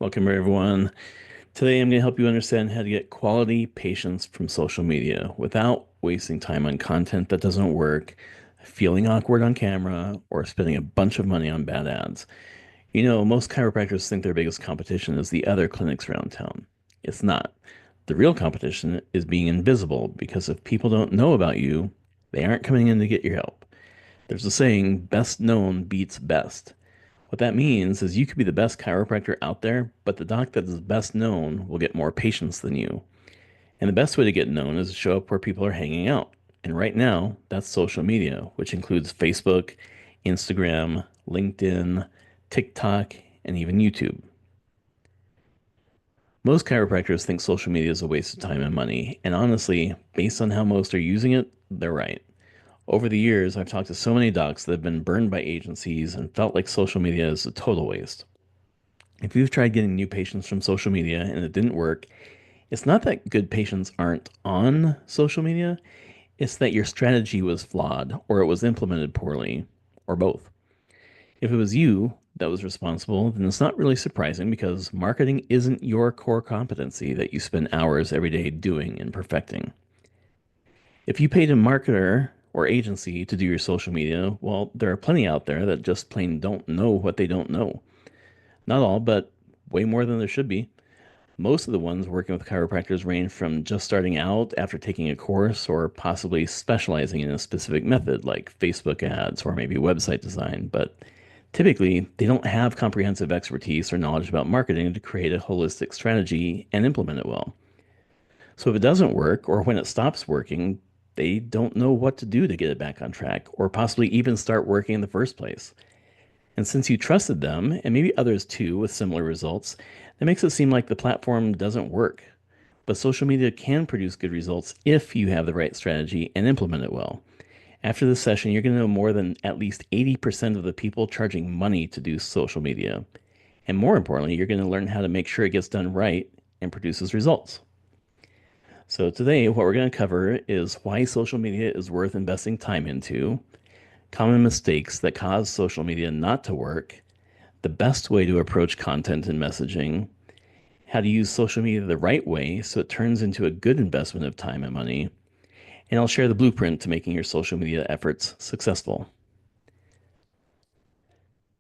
Welcome, everyone. Today, I'm going to help you understand how to get quality patients from social media without wasting time on content that doesn't work, feeling awkward on camera, or spending a bunch of money on bad ads. Most chiropractors think their biggest competition is the other clinics around town. It's not. The real competition is being invisible because if people don't know about you, they aren't coming in to get your help. There's a saying, best known beats best. What that means is you could be the best chiropractor out there, but the doc that is best known will get more patients than you. And the best way to get known is to show up where people are hanging out. And right now, that's social media, which includes Facebook, Instagram, LinkedIn, TikTok, and even YouTube. Most chiropractors think social media is a waste of time and money. And honestly, based on how most are using it, they're right. Over the years, I've talked to so many docs that have been burned by agencies and felt like social media is a total waste. If you've tried getting new patients from social media and it didn't work, it's not that good patients aren't on social media, it's that your strategy was flawed or it was implemented poorly, or both. If it was you that was responsible, then it's not really surprising because marketing isn't your core competency that you spend hours every day doing and perfecting. If you paid a marketer or agency to do your social media, well, there are plenty out there that just plain don't know what they don't know. Not all, but way more than there should be. Most of the ones working with chiropractors range from just starting out after taking a course or possibly specializing in a specific method like Facebook ads or maybe website design, but typically they don't have comprehensive expertise or knowledge about marketing to create a holistic strategy and implement it well. So if it doesn't work or when it stops working, they don't know what to do to get it back on track or possibly even start working in the first place. And since you trusted them, and maybe others too with similar results, that makes it seem like the platform doesn't work. But social media can produce good results if you have the right strategy and implement it well. After this session, you're going to know more than at least 80% of the people charging money to do social media. And more importantly, you're going to learn how to make sure it gets done right and produces results. So today, what we're going to cover is why social media is worth investing time into, common mistakes that cause social media not to work, the best way to approach content and messaging, how to use social media the right way so it turns into a good investment of time and money, and I'll share the blueprint to making your social media efforts successful.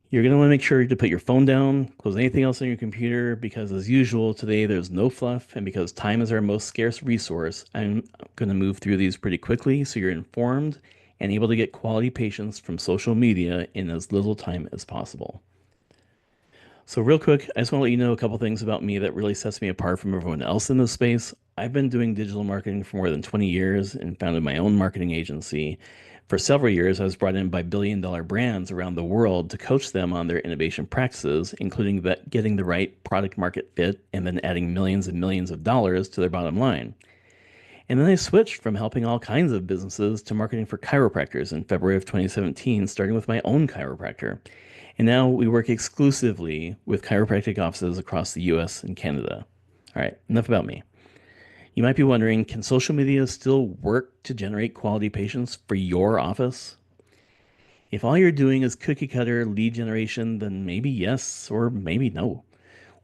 You're going to want to make sure to put your phone down, close anything else on your computer, because as usual, today there's no fluff, and because time is our most scarce resource, I'm going to move through these pretty quickly so you're informed and able to get quality patients from social media in as little time as possible. So, real quick, I just want to let you know a couple things about me that really sets me apart from everyone else in this space. I've been doing digital marketing for more than 20 years and founded my own marketing agency. For several years, I was brought in by billion-dollar brands around the world to coach them on their innovation practices, including getting the right product market fit and then adding millions and millions of dollars to their bottom line. And then I switched from helping all kinds of businesses to marketing for chiropractors in February of 2017, starting with my own chiropractor. And now we work exclusively with chiropractic offices across the US and Canada. All right, enough about me. You might be wondering, can social media still work to generate quality patients for your office? If all you're doing is cookie cutter lead generation, then maybe yes, or maybe no,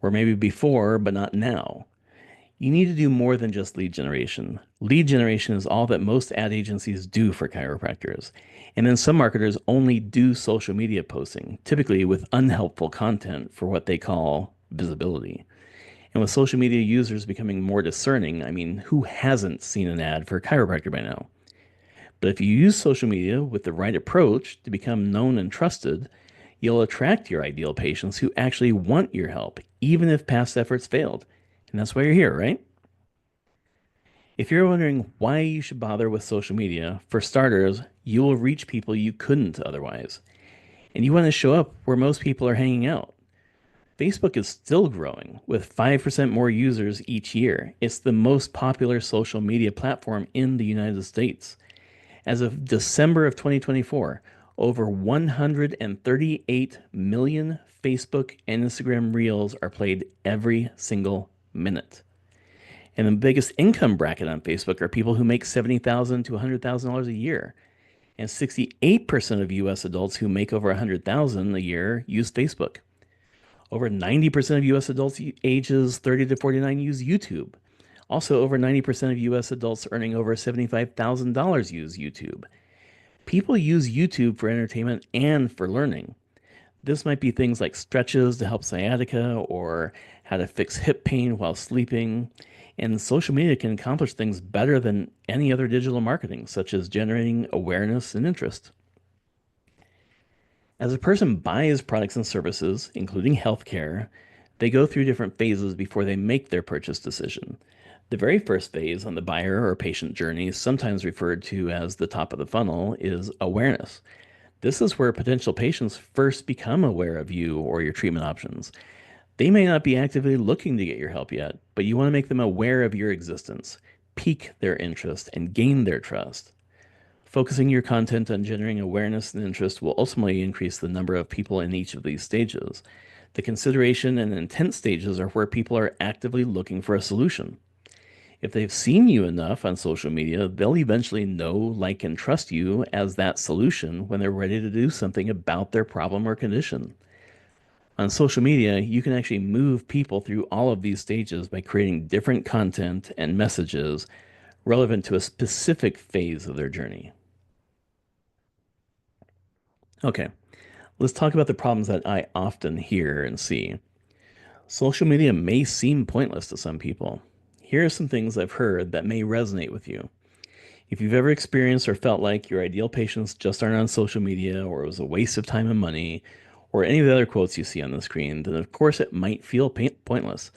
or maybe before, but not now. You need to do more than just lead generation. Lead generation is all that most ad agencies do for chiropractors. And then some marketers only do social media posting, typically with unhelpful content for what they call visibility. And with social media users becoming more discerning, I mean, who hasn't seen an ad for a chiropractor by now? But if you use social media with the right approach to become known and trusted, you'll attract your ideal patients who actually want your help, even if past efforts failed. And that's why you're here, right? If you're wondering why you should bother with social media, for starters, you will reach people you couldn't otherwise. And you want to show up where most people are hanging out. Facebook is still growing with 5% more users each year. It's the most popular social media platform in the United States. As of December of 2024, over 138 million Facebook and Instagram Reels are played every single minute. And the biggest income bracket on Facebook are people who make $70,000 to $100,000 a year. And 68% of US adults who make over $100,000 a year use Facebook. Over 90% of US adults ages 30 to 49 use YouTube. Also, over 90% of US adults earning over $75,000 use YouTube. People use YouTube for entertainment and for learning. This might be things like stretches to help sciatica or how to fix hip pain while sleeping. And social media can accomplish things better than any other digital marketing, such as generating awareness and interest. As a person buys products and services, including healthcare, they go through different phases before they make their purchase decision. The very first phase on the buyer or patient journey, sometimes referred to as the top of the funnel, is awareness. This is where potential patients first become aware of you or your treatment options. They may not be actively looking to get your help yet, but you want to make them aware of your existence, pique their interest, and gain their trust. Focusing your content on generating awareness and interest will ultimately increase the number of people in each of these stages. The consideration and intent stages are where people are actively looking for a solution. If they've seen you enough on social media, they'll eventually know, like, and trust you as that solution when they're ready to do something about their problem or condition. On social media, you can actually move people through all of these stages by creating different content and messages relevant to a specific phase of their journey. Okay, let's talk about the problems that I often hear and see. Social media may seem pointless to some people. Here are some things I've heard that may resonate with you. If you've ever experienced or felt like your ideal patients just aren't on social media, or it was a waste of time and money, or any of the other quotes you see on the screen, then of course it might feel pointless.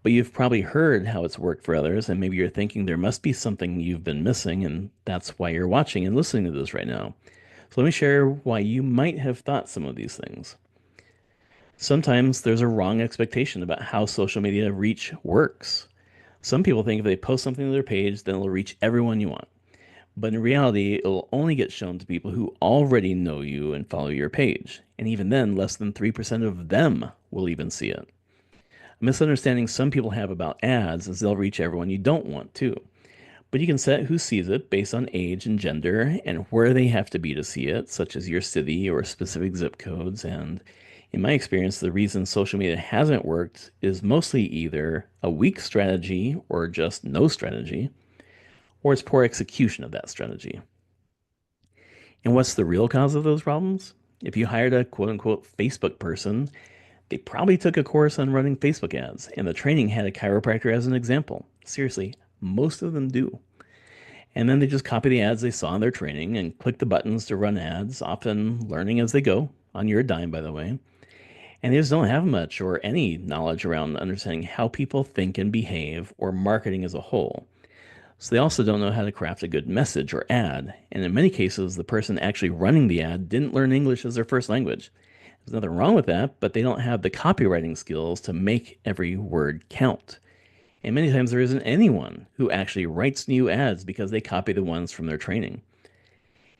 But you've probably heard how it's worked for others, and maybe you're thinking there must be something you've been missing, and that's why you're watching and listening to this right now. So let me share why you might have thought some of these things. Sometimes there's a wrong expectation about how social media reach works. Some people think if they post something to their page, then it'll reach everyone you want. But in reality, it'll only get shown to people who already know you and follow your page. And even then, less than 3% of them will even see it. A misunderstanding some people have about ads is they'll reach everyone you don't want to. But you can set who sees it based on age and gender and where they have to be to see it, such as your city or specific zip codes. And in my experience, the reason social media hasn't worked is mostly either a weak strategy or just no strategy, or it's poor execution of that strategy. And what's the real cause of those problems? If you hired a quote unquote Facebook person, they probably took a course on running Facebook ads, and the training had a chiropractor as an example. Seriously, most of them do. And then they just copy the ads they saw in their training and click the buttons to run ads, often learning as they go, on your dime, by the way. And they just don't have much or any knowledge around understanding how people think and behave or marketing as a whole. So they also don't know how to craft a good message or ad. And in many cases, the person actually running the ad didn't learn English as their first language. There's nothing wrong with that, but they don't have the copywriting skills to make every word count. And many times there isn't anyone who actually writes new ads because they copy the ones from their training.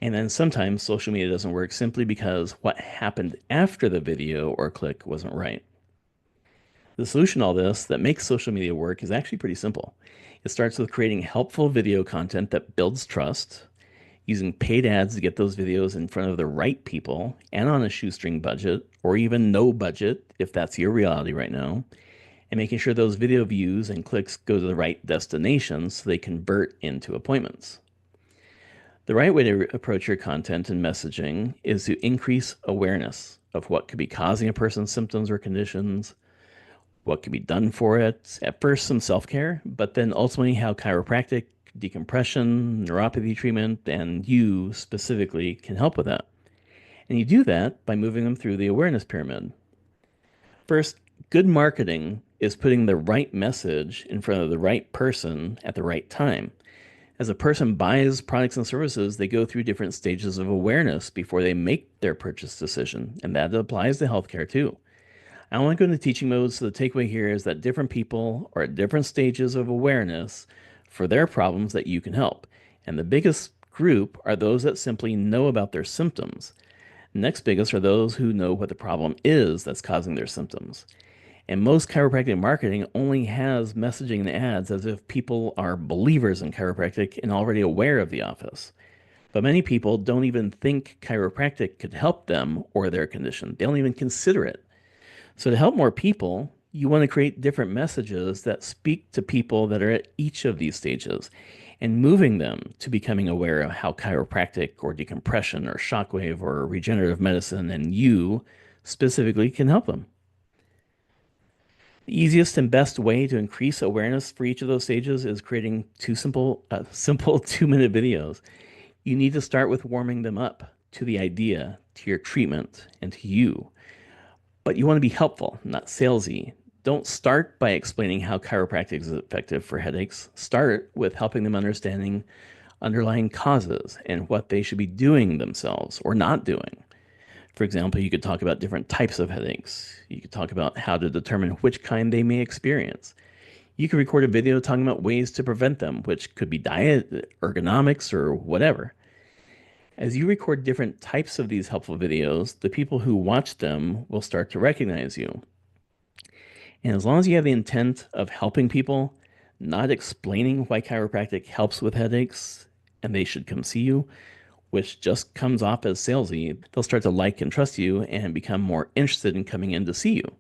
And then sometimes social media doesn't work simply because what happened after the video or click wasn't right. The solution to all this that makes social media work is actually pretty simple. It starts with creating helpful video content that builds trust, using paid ads to get those videos in front of the right people and on a shoestring budget, or even no budget if that's your reality right now, and making sure those video views and clicks go to the right destinations so they convert into appointments. The right way to approach your content and messaging is to increase awareness of what could be causing a person's symptoms or conditions, what can be done for it. At first, some self care, but then ultimately how chiropractic, decompression, neuropathy treatment, and you specifically can help with that. And you do that by moving them through the awareness pyramid. First, good marketing is putting the right message in front of the right person at the right time. As a person buys products and services, they go through different stages of awareness before they make their purchase decision, and that applies to healthcare too. I don't want to go into teaching mode, so the takeaway here is that different people are at different stages of awareness for their problems that you can help. And the biggest group are those that simply know about their symptoms. Next biggest are those who know what the problem is that's causing their symptoms. And most chiropractic marketing only has messaging and ads as if people are believers in chiropractic and already aware of the office. But many people don't even think chiropractic could help them or their condition. They don't even consider it. So, to help more people, you want to create different messages that speak to people that are at each of these stages and moving them to becoming aware of how chiropractic or decompression or shockwave or regenerative medicine and you specifically can help them. The easiest and best way to increase awareness for each of those stages is creating simple 2-minute videos. You need to start with warming them up to the idea, to your treatment, and to you. But you want to be helpful, not salesy. Don't start by explaining how chiropractic is effective for headaches. Start with helping them understanding underlying causes and what they should be doing themselves or not doing. For example, you could talk about different types of headaches. You could talk about how to determine which kind they may experience. You could record a video talking about ways to prevent them, which could be diet, ergonomics, or whatever. As you record different types of these helpful videos, the people who watch them will start to recognize you. And as long as you have the intent of helping people, not explaining why chiropractic helps with headaches and they should come see you, which just comes off as salesy, they'll start to like and trust you and become more interested in coming in to see you.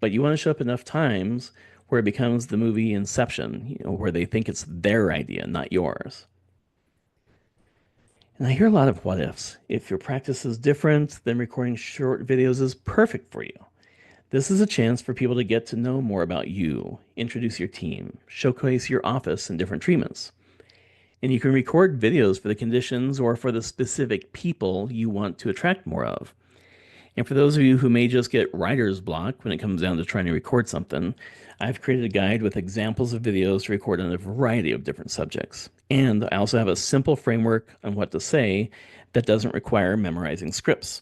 But you want to show up enough times where it becomes the movie Inception, where they think it's their idea, not yours. And I hear a lot of what ifs. If your practice is different, then recording short videos is perfect for you. This is a chance for people to get to know more about you, introduce your team, showcase your office and different treatments. And you can record videos for the conditions or for the specific people you want to attract more of. And for those of you who may just get writer's block when it comes down to trying to record something, I've created a guide with examples of videos to record on a variety of different subjects. And I also have a simple framework on what to say that doesn't require memorizing scripts.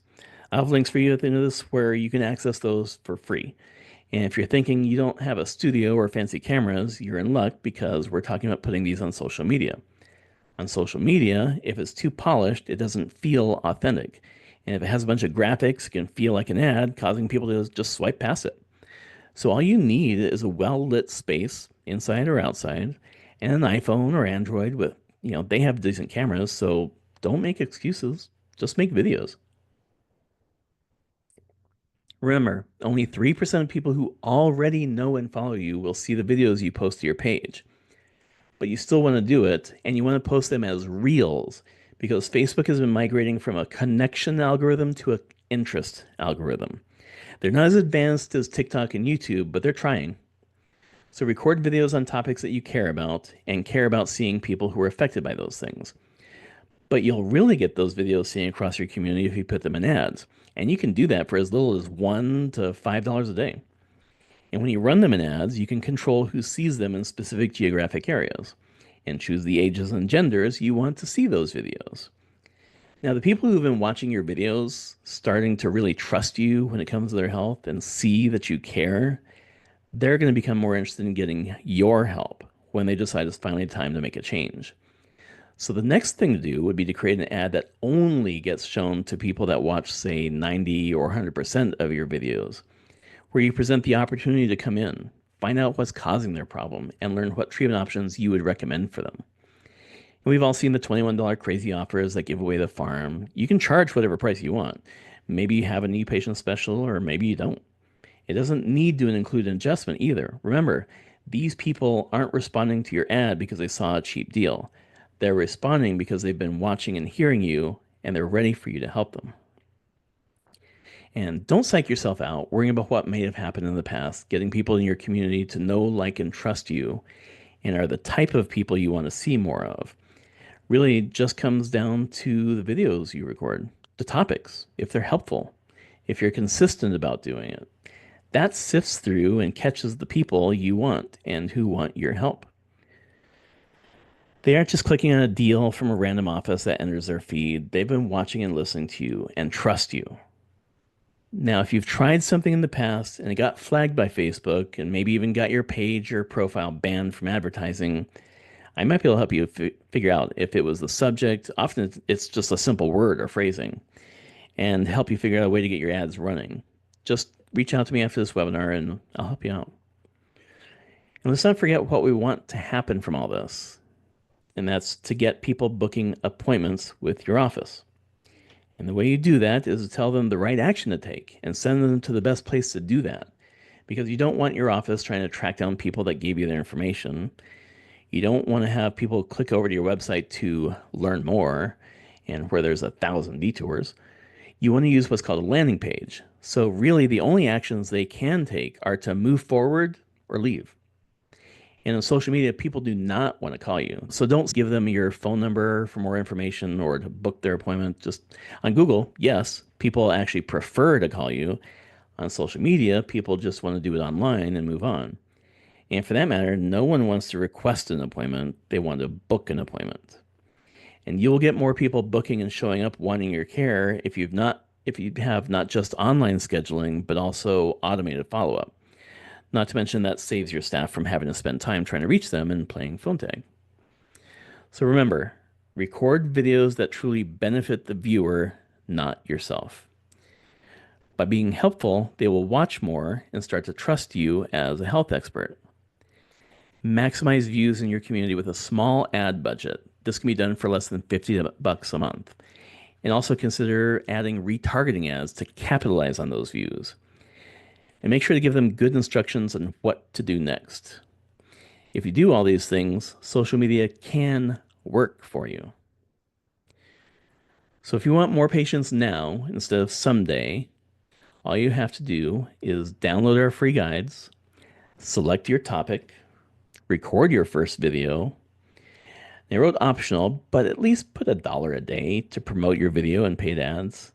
I'll have links for you at the end of this where you can access those for free. And if you're thinking you don't have a studio or fancy cameras, you're in luck because we're talking about putting these on social media. On social media, if it's too polished, it doesn't feel authentic. And if it has a bunch of graphics, it can feel like an ad, causing people to just swipe past it. So all you need is a well-lit space, inside or outside, and an iPhone or Android with, they have decent cameras, so don't make excuses. Just make videos. Remember, only 3% of people who already know and follow you will see the videos you post to your page. But you still want to do it, and you want to post them as reels because Facebook has been migrating from a connection algorithm to an interest algorithm. They're not as advanced as TikTok and YouTube, but they're trying. So record videos on topics that you care about and care about seeing people who are affected by those things. But you'll really get those videos seen across your community if you put them in ads. And you can do that for as little as $1 to $5 a day. And when you run them in ads, you can control who sees them in specific geographic areas and choose the ages and genders you want to see those videos. Now, the people who've been watching your videos, starting to really trust you when it comes to their health and see that you care, they're going to become more interested in getting your help when they decide it's finally time to make a change. So the next thing to do would be to create an ad that only gets shown to people that watch, say, 90 or 100% of your videos, where you present the opportunity to come in, find out what's causing their problem, and learn what treatment options you would recommend for them. And we've all seen the $21 crazy offers that give away the farm. You can charge whatever price you want. Maybe you have an e-patient special, or maybe you don't. It doesn't need to include an adjustment either. Remember, these people aren't responding to your ad because they saw a cheap deal. They're responding because they've been watching and hearing you, and they're ready for you to help them. And don't psych yourself out worrying about what may have happened in the past. Getting people in your community to know, like, and trust you and are the type of people you want to see more of really just comes down to the videos you record, the topics, if they're helpful, if you're consistent about doing it. That sifts through and catches the people you want and who want your help. They aren't just clicking on a deal from a random office that enters their feed. They've been watching and listening to you and trust you. Now, if you've tried something in the past and it got flagged by Facebook and maybe even got your page or profile banned from advertising, I might be able to help you figure out if it was the subject. Often it's just a simple word or phrasing, and help you figure out a way to get your ads running. Just reach out to me after this webinar and I'll help you out. And let's not forget what we want to happen from all this, and that's to get people booking appointments with your office. And the way you do that is to tell them the right action to take and send them to the best place to do that. because you don't want your office trying to track down people that gave you their information. You don't want to have people click over to your website to learn more and where there's 1,000 detours. You want to use what's called a landing page. So, really, the only actions they can take are to move forward or leave. And on social media, people do not want to call you. So don't give them your phone number for more information or to book their appointment. Just on Google, yes, people actually prefer to call you. On social media, people just want to do it online and move on. And for that matter, no one wants to request an appointment. They want to book an appointment. And you'll get more people booking and showing up wanting your care if you have not just online scheduling, but also automated follow-up. Not to mention that saves your staff from having to spend time trying to reach them and playing phone tag. So remember, record videos that truly benefit the viewer, not yourself. By being helpful, they will watch more and start to trust you as a health expert. Maximize views in your community with a small ad budget. This can be done for less than $50 a month. And also consider adding retargeting ads to capitalize on those views. And make sure to give them good instructions on what to do next. If you do all these things, social media can work for you. So if you want more patients now instead of someday, all you have to do is download our free guides, select your topic, record your first video. They wrote optional, but at least put $1 a day to promote your video and paid ads.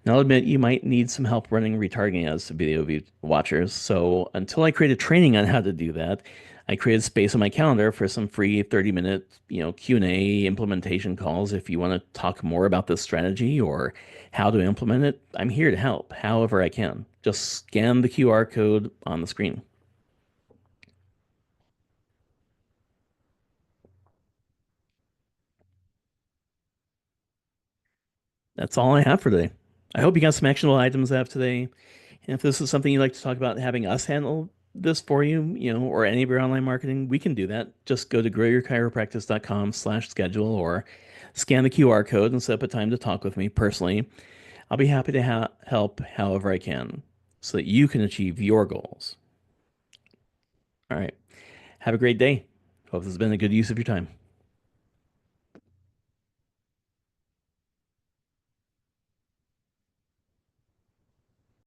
And I'll admit you might need some help running retargeting ads to video watchers. So until I created training on how to do that, I created space on my calendar for some free 30-minute, Q&A implementation calls. If you want to talk more about this strategy or how to implement it, I'm here to help however I can. Just scan the QR code on the screen. That's all I have for today. I hope you got some actionable items out today. And if this is something you'd like to talk about, having us handle this for you, or any of your online marketing, we can do that. Just go to growyourchiropractic.com/schedule or scan the QR code and set up a time to talk with me personally. I'll be happy to help however I can so that you can achieve your goals. All right. Have a great day. Hope this has been a good use of your time.